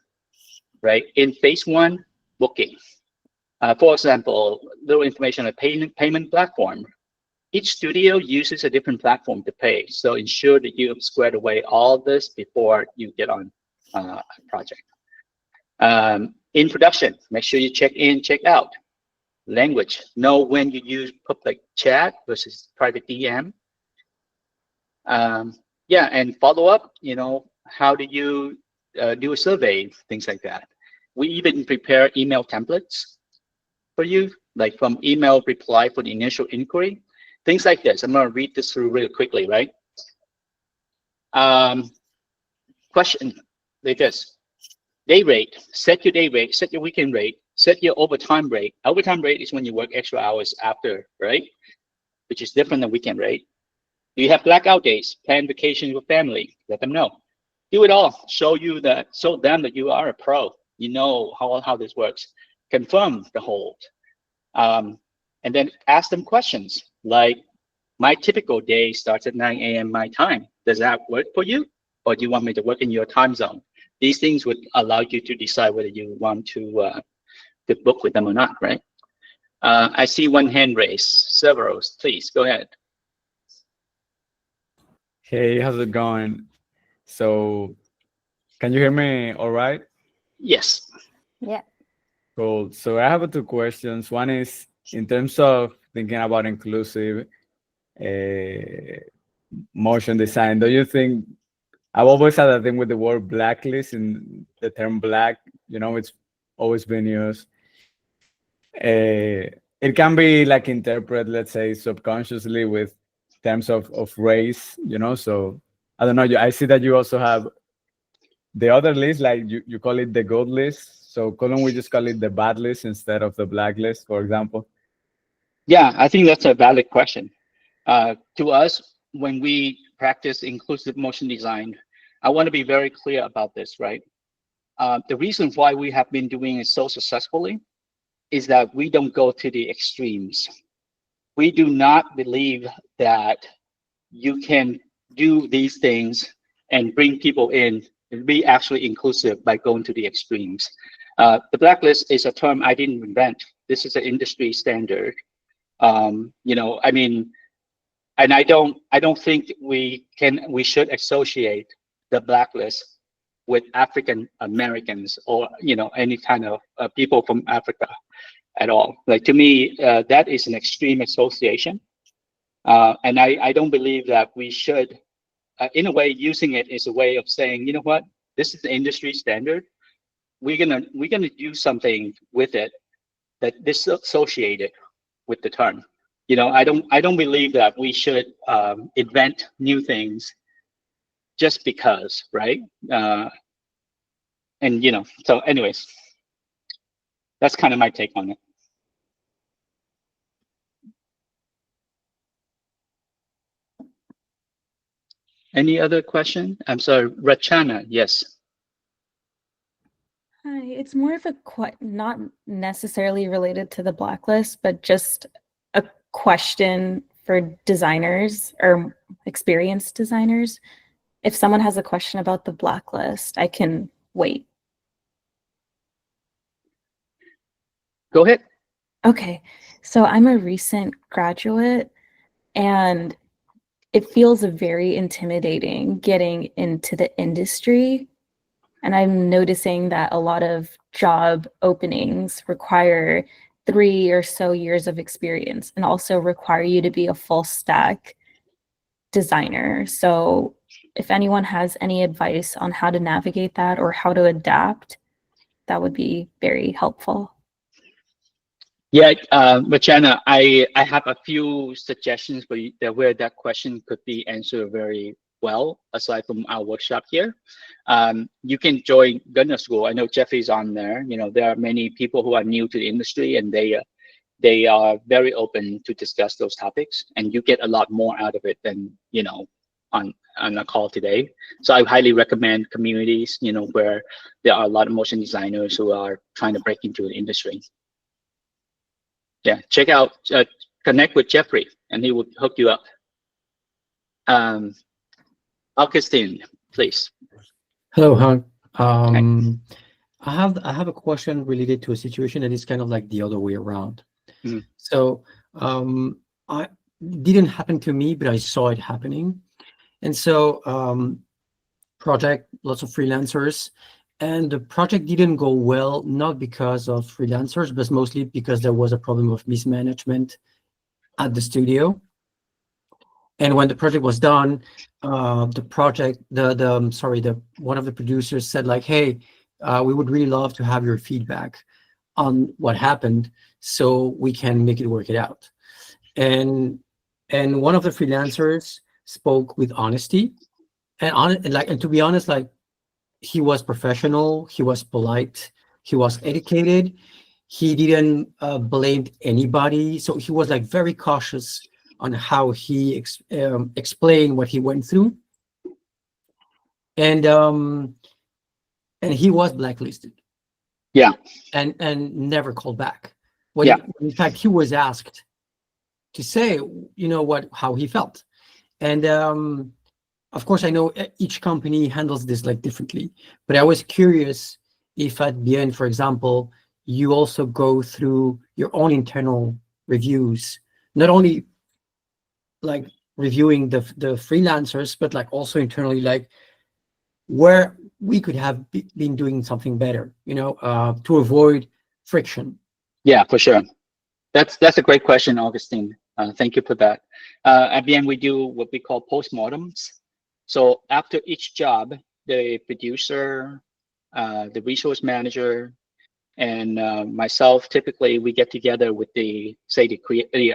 right? In phase 1, booking. For example, little information on a payment platform. Each studio uses a different platform to pay. So ensure that you have squared away all this before you get on a project. In production, make sure you check in, check out. Language, know when you use public chat versus private DM. Yeah, and follow up, how do you do a survey, things like that. We even prepare email templates for you, like from email reply for the initial inquiry, things like this. I'm gonna read this through really quickly, right? Question like this. Day rate, set your day rate, set your weekend rate, set your overtime rate. Overtime rate is when you work extra hours after, right? Which is different than weekend rate. Do you have blackout days? Plan vacations with family? Let them know. Do it all. Show them that you are a pro. You know how this works. Confirm the hold. And then ask them questions like, my typical day starts at 9 a.m. my time. Does that work for you? Or do you want me to work in your time zone? These things would allow you to decide whether you want to book with them or not, right? I see one hand raised. Several, please go ahead. Hey, how's it going? So, can you hear me all right? Yes. Yeah. Cool. So I have two questions. One is in terms of thinking about inclusive motion design, do you think, I've always had a thing with the word blacklist and the term black, it's always been used. It can be like interpreted, let's say, subconsciously with terms of race, so I don't know. I see that you also have the other list, like you call it the good list. So couldn't we just call it the bad list instead of the blacklist, for example? Yeah, I think that's a valid question. To us, when we practice inclusive motion design, I want to be very clear about this, right? The reason why we have been doing it so successfully is that we don't go to the extremes. We do not believe that you can do these things and bring people in and be actually inclusive by going to the extremes. The blacklist is a term I didn't invent. This is an industry standard. And I don't think we should associate the blacklist with African Americans or any kind of people from Africa at all. Like, to me, that is an extreme association, and I don't believe that we should, in a way, using it as a way of saying, you know what, this is the industry standard. We're gonna do something with it that disassociated with the term. I don't believe that we should invent new things just because, right? So anyways, that's kind of my take on it. Any other question? I'm sorry, Rachana, yes. Hi, it's more of a not necessarily related to the blacklist, but just a question for designers or experienced designers. If someone has a question about the blacklist, I can wait. Go ahead. Okay, so I'm a recent graduate and it feels very intimidating getting into the industry. And I'm noticing that a lot of job openings require 3 or so years of experience and also require you to be a full stack designer. So if anyone has any advice on how to navigate that or how to adapt, that would be very helpful. Yeah, Rachana, I have a few suggestions for you where that question could be answered very well, aside from our workshop here. You can join Gunner School. I know Jeffrey's on there. You know, there are many people who are new to the industry, and they are very open to discuss those topics, and you get a lot more out of it than, you know, on a call today. So I highly recommend communities, you know, where there are a lot of motion designers who are trying to break into the industry. Yeah, check out, connect with Jeffrey, and he will hook you up. Augustine, please. Hello, Hank. I have a question related to a situation that is kind of like the other way around. Mhm. So I didn't happen to me, but I saw it happening. And so project, lots of freelancers, and the project didn't go well, not because of freelancers, but mostly because there was a problem of mismanagement at the studio. And when the project was done, one of the producers said like, hey, we would really love to have your feedback on what happened so we can work it out. And one of the freelancers spoke with honesty and to be honest, like, he was professional, he was polite, he was educated, he didn't blame anybody. So he was like very cautious on how he explained what he went through. And he was blacklisted. Yeah. And never called back. In fact, he was asked to say, you know, how he felt. And of course, I know each company handles this like differently, but I was curious if at the end, for example, you also go through your own internal reviews, not only like reviewing the freelancers, but like also internally, like where we could have been doing something better, you know, to avoid friction. Yeah, for sure. That's a great question, Augustine. Thank you for that. At the end, we do what we call postmortems. So after each job, the producer, the resource manager, and myself, typically we get together with the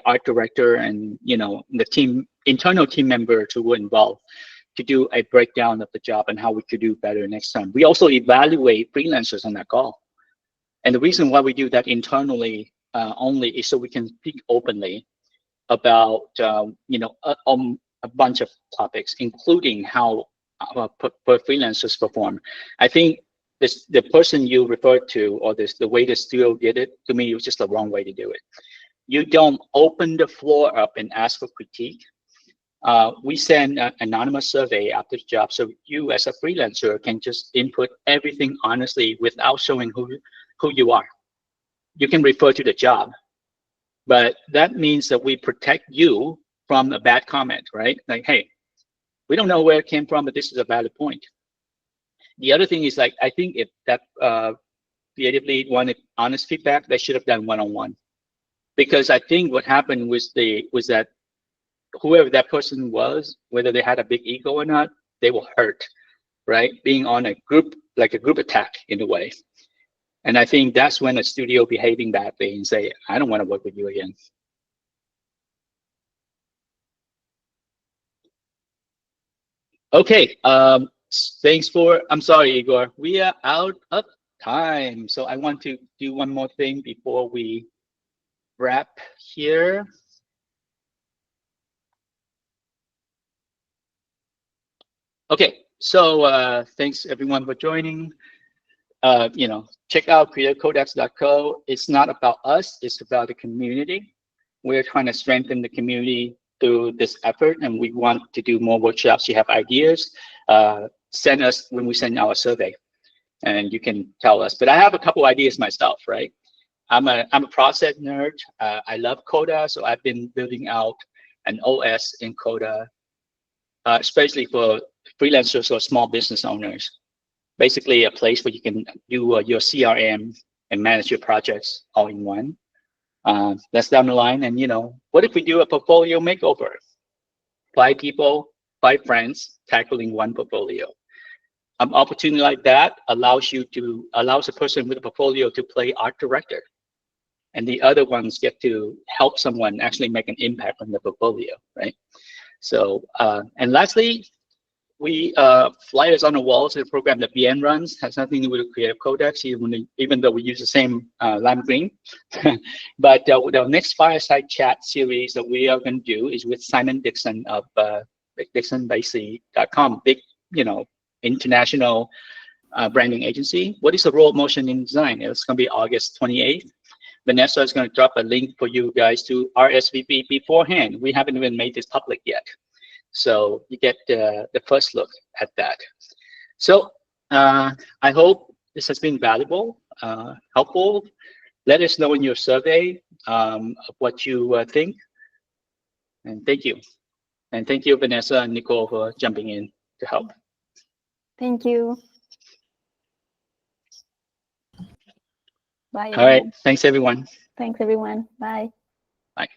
art director and, you know, the internal team members who were involved to do a breakdown of the job and how we could do better next time. We also evaluate freelancers on that call. And the reason why we do that internally only is so we can speak openly about, you know, a bunch of topics, including how freelancers perform. I think the person you referred to, or the way the studio did it, to me, it was just the wrong way to do it. You don't open the floor up and ask for critique. We send an anonymous survey after the job, so you as a freelancer can just input everything honestly without showing who you are. You can refer to the job, but that means that we protect you from a bad comment, right? Like, hey, we don't know where it came from, but this is a valid point. The other thing is, like, I think if that creative lead wanted honest feedback, they should have done one-on-one. Because I think what happened was that whoever that person was, whether they had a big ego or not, they were hurt, right? Being on a group, like a group attack in a way. And I think that's when a studio behaving badly and say, I don't want to work with you again. Okay, I'm sorry, Igor, we are out of time. So I want to do one more thing before we wrap here. Okay, so thanks everyone for joining. You know, check out creativecodex.co. It's not about us, it's about the community. We're trying to strengthen the community through this effort, and we want to do more workshops. You have ideas, send us when we send our survey, and you can tell us. But I have a couple ideas myself, right? I'm a process nerd. I love Coda, so I've been building out an OS in Coda, especially for freelancers or small business owners. Basically a place where you can do your CRM and manage your projects all in one. That's down the line. And, you know, what if we do a portfolio makeover? 5 people, 5 friends tackling one portfolio. An opportunity like that allows a person with a portfolio to play art director, and the other ones get to help someone actually make an impact on the portfolio, right? So, and lastly, we flyers on the walls. The program that BN runs has nothing to do with Creative Codex, even though we use the same lime green. But the next fireside chat series that we are going to do is with Simon Dixon of DixonBasey.com, big, international branding agency. What is the role of motion in design? It's going to be August 28th. Vanessa is going to drop a link for you guys to RSVP beforehand. We haven't even made this public yet. So you get the first look at that. So I hope this has been valuable, helpful. Let us know in your survey of what you think. And thank you. And thank you, Vanessa and Nicole, for jumping in to help. Thank you. Bye. All right. Thanks, everyone. Thanks, everyone. Bye. Bye.